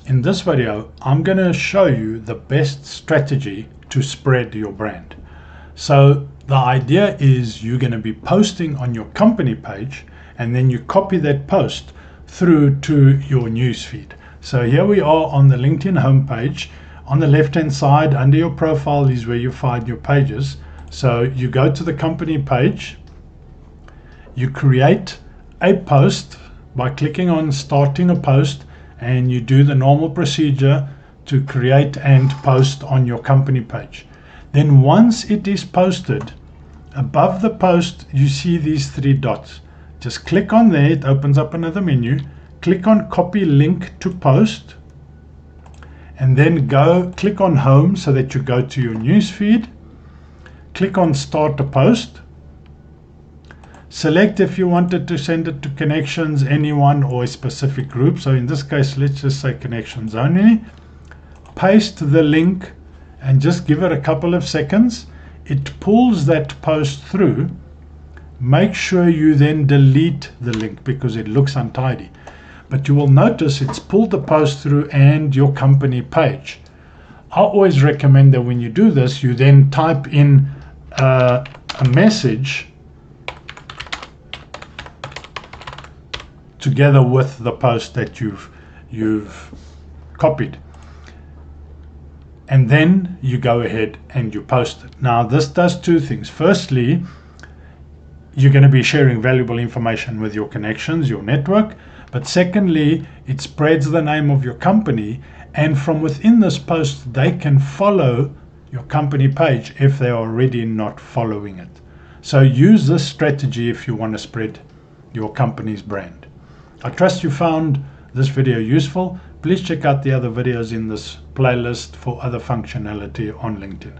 In this video, I'm going to show you the best strategy to spread your brand. So the idea is you're going to be posting on your company page, and then you copy that post through to your newsfeed. So here we are on the LinkedIn homepage. On the left hand side under your profile is where you find your pages. So you go to the company page, you create a post by clicking on starting a post, and you do the normal procedure to create and post on your company page. Then once it is posted, above the post you see these three dots. Just click on there, it opens up another menu. Click on copy link to post, and then click on home so that you go to your newsfeed. Click on start a post. Select if you wanted to send it to connections, anyone, or a specific group. So in this case, let's just say connections only. Paste the link and just give it a couple of seconds. It pulls that post through. Make sure you then delete the link because it looks untidy. But you will notice it's pulled the post through and your company page. I always recommend that when you do this, you then type in a message together with the post that you've copied, and then you go ahead and you post it. Now this does two things. Firstly, you're going to be sharing valuable information with your connections, your network, but secondly, it spreads the name of your company, and from within this post they can follow your company page if they are already not following it. So use this strategy if you want to spread your company's brand. I trust you found this video useful. Please check out the other videos in this playlist for other functionality on LinkedIn.